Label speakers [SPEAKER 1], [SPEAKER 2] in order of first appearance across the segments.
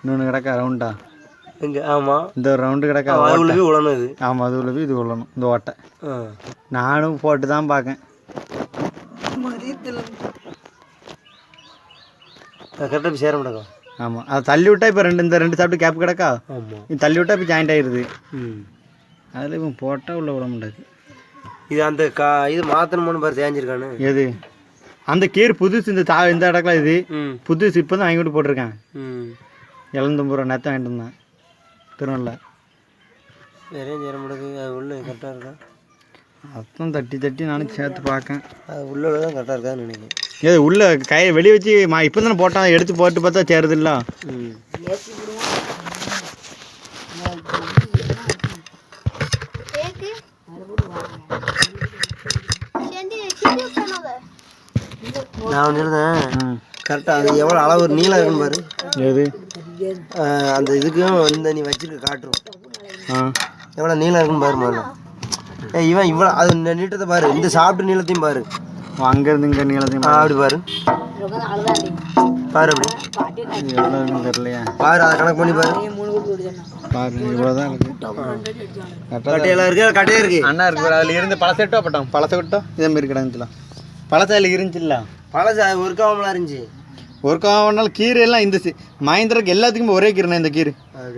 [SPEAKER 1] இன்னொன்று கிடக்கா ரவுண்டா
[SPEAKER 2] இங்கே ஆமாம்
[SPEAKER 1] இந்த ஒரு ரவுண்டு கிடக்கா
[SPEAKER 2] அது உழணும் இது.
[SPEAKER 1] ஆமாம் அது உள்ளவே இது உள்ளணும் இந்த ஓட்டை. நானும் போட்டு தான் பார்க்கேன்.
[SPEAKER 2] கரெக்டாக சேர மாட்டேங்க.
[SPEAKER 1] ஆமாம் அதை தள்ளி விட்டா இப்போ இந்த ரெண்டு சாப்பிட்டு கேப் கிடக்கா.
[SPEAKER 2] ஆமாம்
[SPEAKER 1] இது தள்ளி விட்டா இப்போ ஜாயிண்ட் ஆகிடுது. அதில் இப்போ போட்டால் உள்ள விட முடியாது.
[SPEAKER 2] இது அந்த இது மாற்றணும்னு பாரு தேஞ்சிருக்கானு.
[SPEAKER 1] எது அந்த கீர் புதுசு இந்த இந்த இடத்துல இது புதுசு இப்போ தான் வாங்கி விட்டு போட்டிருக்கேன். 750 ரூபா நேற்று வாங்கிட்டு இருந்தேன் திருநெல்வேலியில்.
[SPEAKER 2] நிறைய சேர முடியாது. அது உள்ள கரெக்டாக இருக்கா
[SPEAKER 1] அதான் தட்டி தட்டி நானும் சேர்த்து பார்க்கேன்.
[SPEAKER 2] அது உள்ள தான் கரெக்டாக இருக்கான்னு நினைக்கிறேன்.
[SPEAKER 1] ஏது உள்ள கையை வெளியே வச்சு இப்போ தானே போட்டான் எடுத்து போட்டு பார்த்தா சேருது இல்லை.
[SPEAKER 2] நான் ஒன்று எழுதேன் கரெக்டாக அது எவ்வளோ அளவு நீளம் இருக்குன்னு பாரு.
[SPEAKER 1] எது
[SPEAKER 2] அந்த இதுக்கும் இந்த நீ வச்சுருக்க காட்டுரும் எவ்வளோ நீளம் இருக்குன்னு பாரு. முதல்ல இவன் இவ்வளோ அது இந்த நீட்டத்தை பாரு. இந்த சாப்பிட்டு நீளத்தையும் பாரு.
[SPEAKER 1] அங்கேருந்து இங்கே நீளத்தையும்
[SPEAKER 2] அப்படி பாரு பாரு அப்படி
[SPEAKER 1] எவ்வளோ இருக்குன்னு தெரியலையா.
[SPEAKER 2] பாரு அதை கணக்கு பண்ணி பாரு.
[SPEAKER 1] பாரு இவ்வளோதான் இருக்குது.
[SPEAKER 2] கட்டையெல்லாம் இருக்குது கட்டையாக இருக்குது
[SPEAKER 1] அண்ணா இருக்குது. அதில் இருந்து பழசெட்டோ பட்டோம் பழசெட்டோ இதேமாரி கிடந்துச்சுலாம். பழசாயில் இருந்துச்சுல்ல
[SPEAKER 2] பழச ஒரு காவமெல்லாம் இருந்துச்சு.
[SPEAKER 1] ஒரு காவனாலும் கீரை எல்லாம் இந்த மஹிந்திராக்கு எல்லாத்துக்குமே ஒரே கீரைண்ணே இந்த கீரை.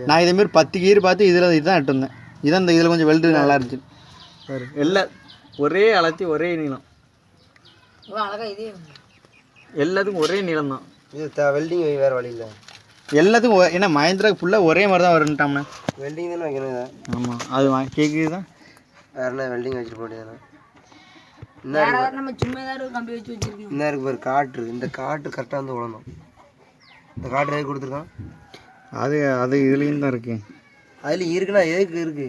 [SPEAKER 1] நான் இதேமாரி 10 கீரை பார்த்து இதில் இதுதான் எடுத்துருந்தேன். இதான் இந்த இதில் கொஞ்சம் வெல்டு நல்லா இருந்துச்சு. சரி எல்லாம் ஒரே அளத்தி ஒரே நீளம். எல்லாத்துக்கும் ஒரே நீளம் தான்.
[SPEAKER 2] இது வெல்டிங் வேறு வழி இல்லை
[SPEAKER 1] எல்லாத்துக்கும். ஏன்னா மஹிந்திராக்கு ஃபுல்லாக ஒரே மாதிரி தான் வரும்ட்டாம்ண்ணே.
[SPEAKER 2] வெல்டிங் தானே வைக்கணும் இதை.
[SPEAKER 1] ஆமாம் அது கேட்குது தான்.
[SPEAKER 2] வேறு என்ன வெல்டிங் வச்சுட்டு போட்டிதானே. என்ன இருக்கு பாரு காற்று. இந்த காற்று கரெக்டாக வந்து உழணும். இந்த காற்று எதுக்கு கொடுத்துருக்கான்.
[SPEAKER 1] அது இதுலேயும் தான் இருக்குது.
[SPEAKER 2] அதில் இருக்குண்ணா எதுக்கு இருக்குது.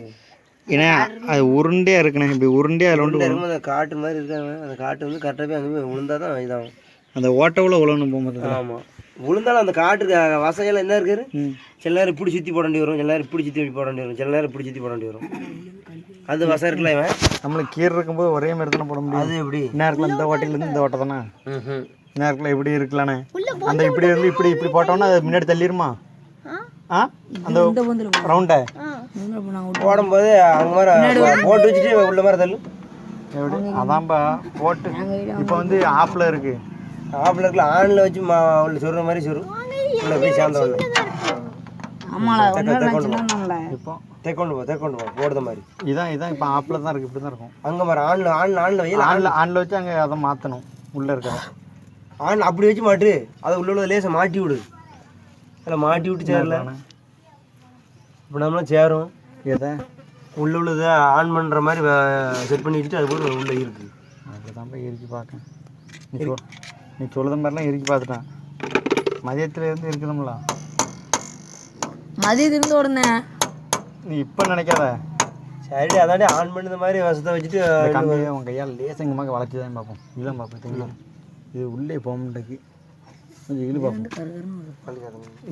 [SPEAKER 1] ஏன்னா அது உருண்டையாக இருக்குண்ணே. இப்படி உருண்டையாக அதில் ஒன்று
[SPEAKER 2] இருக்கும்போது அந்த காட்டு மாதிரி இருக்காங்க. அந்த காட்டு வந்து கரெக்டாக போய் அங்கே போய் விழுந்தா தான் இதாகும்.
[SPEAKER 1] அந்த ஓட்டவுல உழணும் போகும்போது.
[SPEAKER 2] ஆமாம் விழுந்தாலும் அந்த காட்டுக்கு வசையெல்லாம் என்ன இருக்குது. சில நேரம் இப்படி சுற்றி போட வேண்டி வரும். சில நேரம் இப்படி சுற்றி போட வேண்டி வரும். சில நேரம் இப்படி சுற்றி போட வேண்டி வரும். அது வசம் இருக்குல்ல இவன்
[SPEAKER 1] நம்மளுக்கு கீரை இருக்கும்போது ஒரே மாதிரி தானே போட முடியும்.
[SPEAKER 2] அது எப்படி
[SPEAKER 1] நேரத்தில் இந்த ஓட்டையிலேருந்து இந்த ஓட்டை தானே. நேரத்தில் இப்படி இருக்கலானே. அந்த இப்படி இருந்து இப்படி இப்படி போட்டோம்னா அது முன்னாடி தள்ளிடுமா. அந்த ரவுண்டை
[SPEAKER 2] போடும்போது அவங்க மாதிரி போட்டு வச்சுட்டு உள்ள மாதிரி தள்ளு.
[SPEAKER 1] எப்படி அதான்ப்பா போட்டு இப்போ வந்து ஆஃபில் இருக்குது.
[SPEAKER 2] ஆஃபில் இருக்குல்ல ஆனில் வச்சு உள்ள சொல்கிற மாதிரி சொல்லும். உள்ள போய் சேர்ந்த உடனே இப்போ தேக்கொண்டு போ போடுற மாதிரி.
[SPEAKER 1] இதான் இப்போ ஆஃபில் தான் இருக்குது. இப்படி தான் இருக்கும்.
[SPEAKER 2] அங்கே மாதிரி ஆனில் வெயில்
[SPEAKER 1] ஆனில் வச்சு அங்கே அதை மாற்றணும். உள்ளே இருக்கிற
[SPEAKER 2] ஆன் அப்படி வச்சு மாட்டு. அதை உள்ள லேசாக மாட்டி விடு. அதில் மாட்டி விட்டு சேரல இப்போ நம்மளாம் சேரும்.
[SPEAKER 1] எதை
[SPEAKER 2] உள்ளதை ஆன் பண்ணுற மாதிரி செட் பண்ணி வச்சுட்டு அது போட்டு உள்ளே இருக்குது.
[SPEAKER 1] அப்படிதான் போய் இறுக்கி பார்க்கேன். நீ சொல்லுற மாதிரிலாம் இறுக்கி பார்த்துட்டான். மதியத்தில் இருந்து இருக்குதுங்களா.
[SPEAKER 3] மதியத்திலிருந்து உடனே
[SPEAKER 1] நீ இப்போ நினைக்காத.
[SPEAKER 2] சரி அதாண்டி ஆன் பண்ணுற மாதிரி வசத்தை வச்சுட்டு
[SPEAKER 1] கம்மியாக உன் கையால் லேசங்கமாக வளர்ச்சி தான் பார்ப்போம். இதுதான் பார்ப்போம். தெரியுங்களா இது உள்ளே போக மாட்டேக்கு. கொஞ்சம் இழு பார்ப்போம்.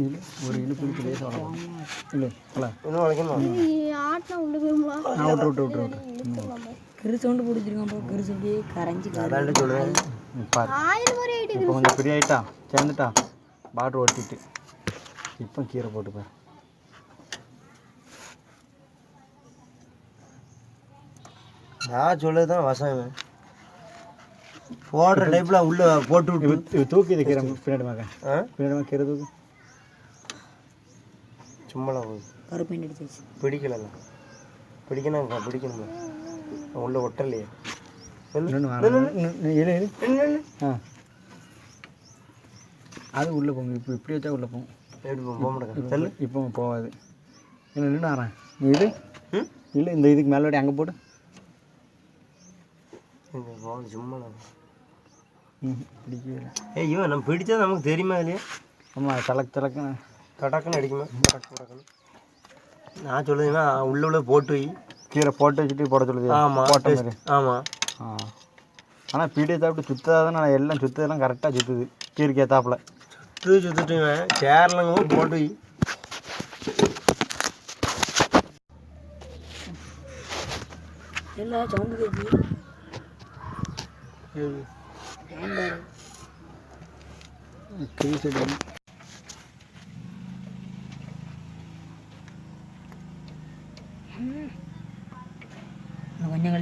[SPEAKER 1] இழு ஒரு இழு பிடிச்சி லேசாக வளர்ப்போம். இல்லை இல்லை
[SPEAKER 2] இன்னும் வளைக்கணும்.
[SPEAKER 1] விட்டு
[SPEAKER 3] கிருசோண்டு பிடிச்சிருக்கான். கிருசு அப்படியே கரைஞ்சி
[SPEAKER 2] அதாண்டி சொல்லுவேன்.
[SPEAKER 1] இப்போ கொஞ்சம் ஃப்ரீ ஆகிட்டா சேர்ந்துட்டா பாட்ரு ஓட்டிட்டு இப்போ கீரை போட்டுப்பார்.
[SPEAKER 2] நான் சொல்லது தான் வசம் போடுற டைப்பில் உள்ளே போட்டு விட்டு
[SPEAKER 1] தூக்கி இது கீரை பின்னாடி பின்னாடி கீரை தூக்கு.
[SPEAKER 2] சும்மாலாம் போகுது.
[SPEAKER 3] கருப்பேன் அடிச்சிச்சு.
[SPEAKER 2] பிடிக்கல பிடிக்கணும் உள்ள ஒட்டலையே.
[SPEAKER 1] அது உள்ளே போங்க. இப்போ இப்படி வச்சா உள்ளே போகும்.
[SPEAKER 2] எப்படி போக மாட்டேங்க.
[SPEAKER 1] இப்போ போகாது. என்ன நின்று வரேன். நீ இது இல்லை இந்த இதுக்கு மேலோடி அங்கே போட்டு
[SPEAKER 2] சும்மா
[SPEAKER 1] பிடிக்கவே இல்லை.
[SPEAKER 2] இவன் நம்ம பிடிச்சா நமக்கு தெரியுமா இல்லையா.
[SPEAKER 1] ஆமாம்
[SPEAKER 2] கடக்குன்னு அடிக்குமா. கடக்குன்னு நான் சொல்லுதுன்னா உள்ள போட்டு வை.
[SPEAKER 1] கீரை போட்டு வச்சுட்டு போட சொல்லுது.
[SPEAKER 2] ஆமாம்
[SPEAKER 1] போட்ட மாதிரி.
[SPEAKER 2] ஆமாம்
[SPEAKER 1] ஆனால் பீடியை சாப்பிட்டு சுத்தாதான் நான் எல்லாம் சுற்றதெல்லாம் கரெக்டாக சுற்றுது. கீரைக்கு ஏற்றாப்புல
[SPEAKER 2] சுற்றுட்டுவேன். சேரலங்க போட்டு வை.
[SPEAKER 3] எல்லாம் சவுண்டு கேட்குது.
[SPEAKER 1] கிரி சைடு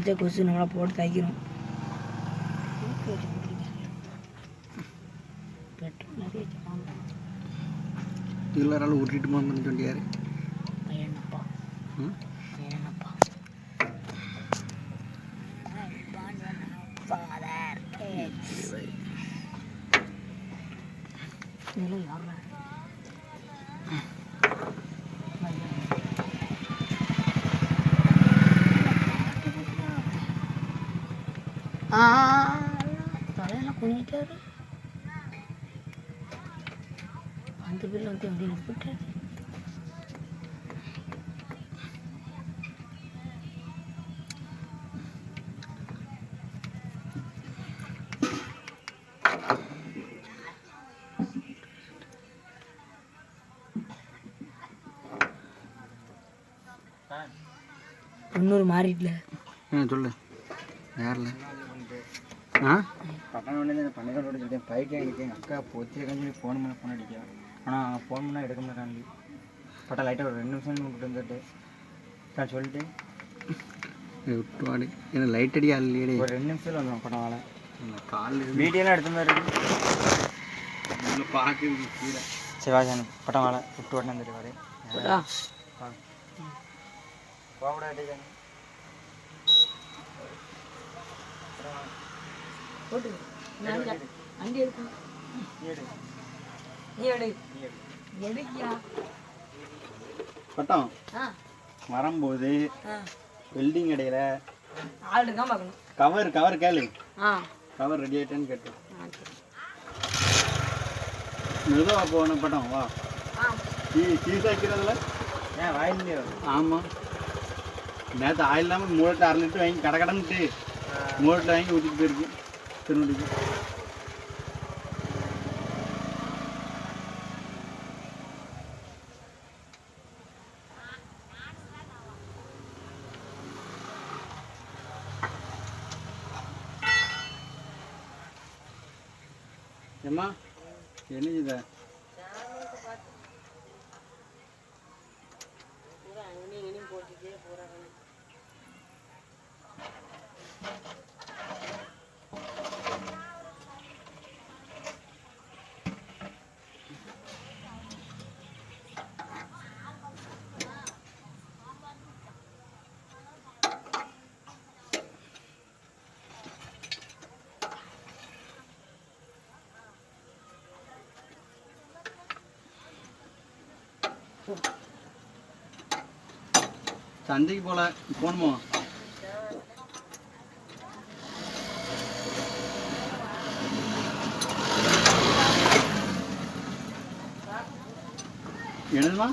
[SPEAKER 3] நினச்சா கொசு நம்மளா போட்டு தைக்கிறோம். பெட்ரோல் நிறைய
[SPEAKER 1] எல்லாராலும் உருட்டிட்டு போகணும்னு சொல்லியாரு.
[SPEAKER 3] என்னப்பா என்னப்பா இதெல்லாம் யாரா தலையெல்லாம் குனிட்டாரு. அந்த பிள்ளை வந்து எப்படி நிற்பிட்டாரு. இன்னொரு மாறிடல.
[SPEAKER 1] சொல்லு யாரில்
[SPEAKER 2] பட்டம் வந்து பண்ணிக்கோட சொல்லிட்டேன். பைக்கே அடிக்கேன் அக்கா போச்சே கஞ்சி ஃபோன் அடிக்கேன். ஆனால் ஃபோன் பண்ணால் எடுக்க மாட்டாங்க. பட்டம் லைட்டாக ஒரு 2 நிமிஷம் விட்டு வந்துட்டு நான் சொல்லிட்டு
[SPEAKER 1] விட்டுவாடு. ஏன்னா லைட் அடி ஆல்ரெடி
[SPEAKER 2] ஒரு 2 நிமிஷத்தில் வந்துடும் படம் வாழை. காலில் வீடியோலாம் எடுத்த மாதிரி இருக்கு.
[SPEAKER 1] பார்க்க கீழே
[SPEAKER 2] சரி வாங்க பட்டம் வாழை விட்டு உடனே வந்துட்டு வாரு. கோவடா அடிக்காங்க
[SPEAKER 3] போட்டு அங்கே இருக்கும். நீ எடு எடுக்கியா
[SPEAKER 1] பட்டம் வரும்போது வெல்டிங் இடையில
[SPEAKER 3] ஆல்ரெடி தான் பார்க்கணும்.
[SPEAKER 1] கவர் கேளு.
[SPEAKER 3] ஆ
[SPEAKER 1] கவர் ரெடி ஆகிட்டேன்னு கேட்டோம். மெதுவாக போகணும் பட்டம் வா. சீஸ் வைக்கிறதுல
[SPEAKER 2] ஏன் வாயிலே
[SPEAKER 1] ஆமாம். நேற்று ஆயில் இல்லாமல் 3 லிட்டர் 6 லிட்டர் வாங்கி கடன்ட்டு 3 லிட்டர் வாங்கி ஊற்றிட்டு போயிருக்கு திருநெல்வேலிக்கு. ஏம்மா என்ன செய்த சந்தைக்கு போல போகணுமோ? என்னதுமா?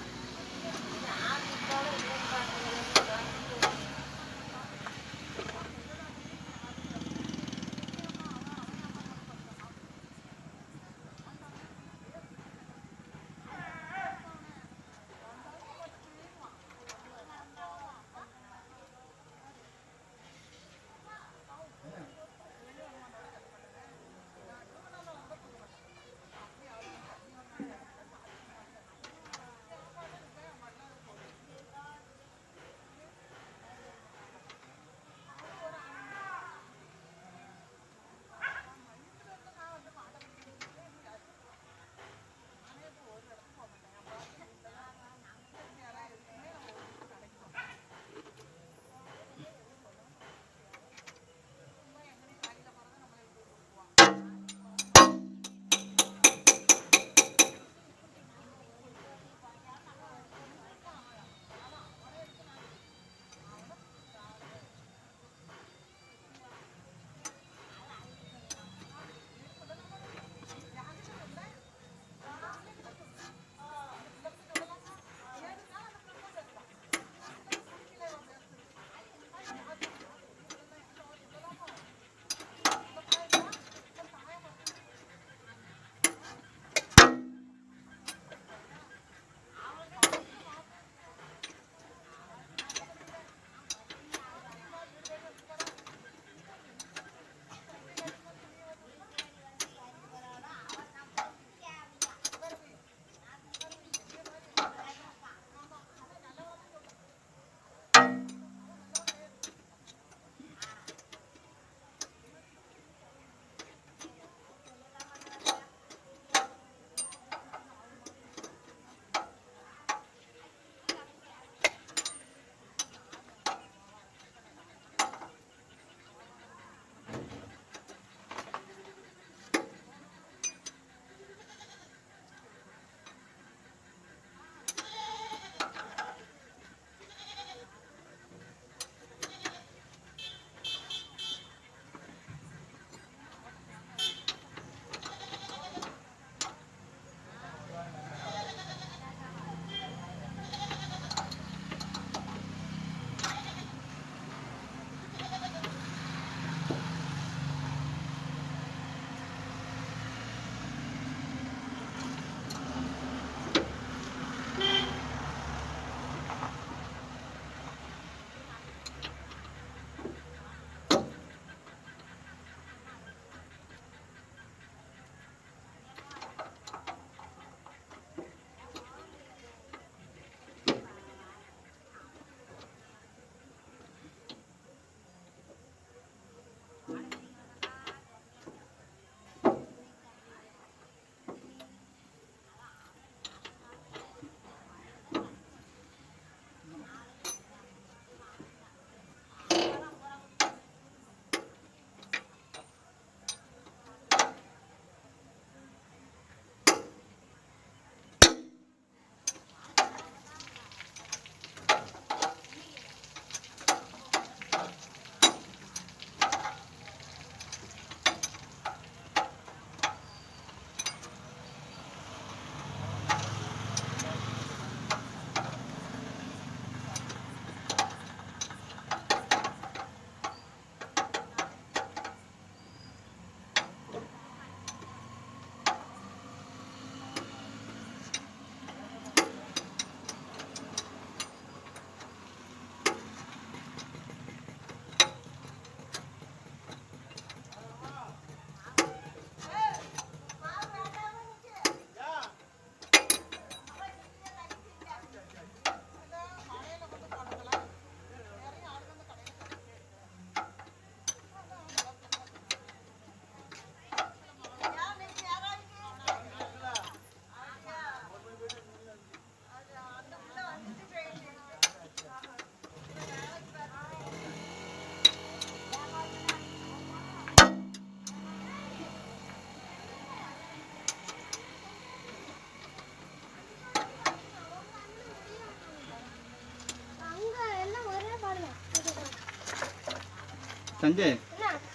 [SPEAKER 1] சஞ்சய்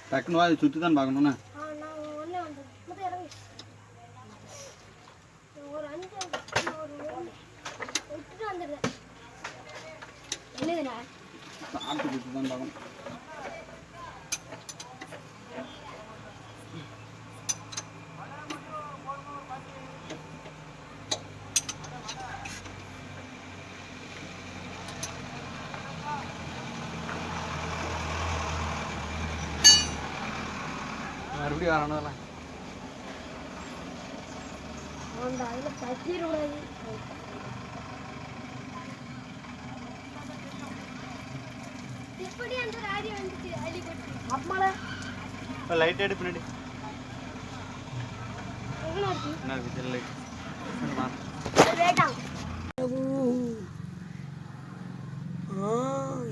[SPEAKER 1] டக்குன்னு வா சுற்றி தான் பார்க்கணுண்ணா சாப்பிட்டு சுற்றி தான் பார்க்கணும். மறுபடியும் வரணும்ல லைட் எடு பின்னாடி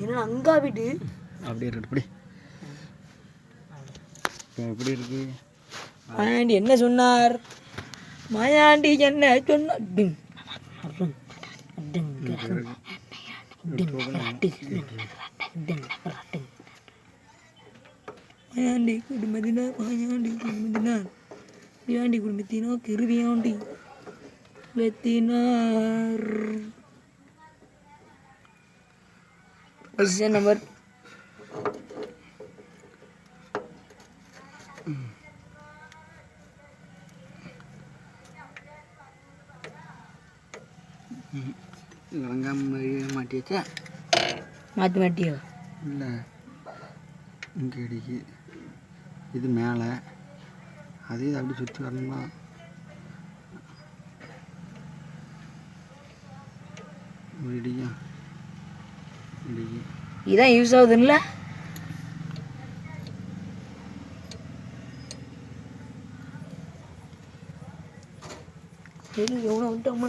[SPEAKER 3] என்ன அங்கா வீட்டு
[SPEAKER 1] அப்படியே இருக்கு இப்படி எப்படி இருக்கு
[SPEAKER 3] மாயாண்டி என்ன சொன்னார் மாயாண்டி என்ன சொன்னார் மாயாண்டி குடும்பத்தினார் மாயாண்டி குடும்பத்தினார் மாயாண்டி குடும்பத்தினோ கிருவியாண்டி வெத்தினார் பொசிஷன் நம்பர்
[SPEAKER 1] இறங்காம மாட்டியாச்சா
[SPEAKER 3] மாற்றி மாட்டியோ
[SPEAKER 1] இல்லை இங்கே அடிக்கு இது மேலே அதே இது அப்படி சுற்றி வரணுமா இடியா இடிக்கு
[SPEAKER 3] இதான் யூஸ் ஆகுதுல்ல எவ்வளோ விட்டோம்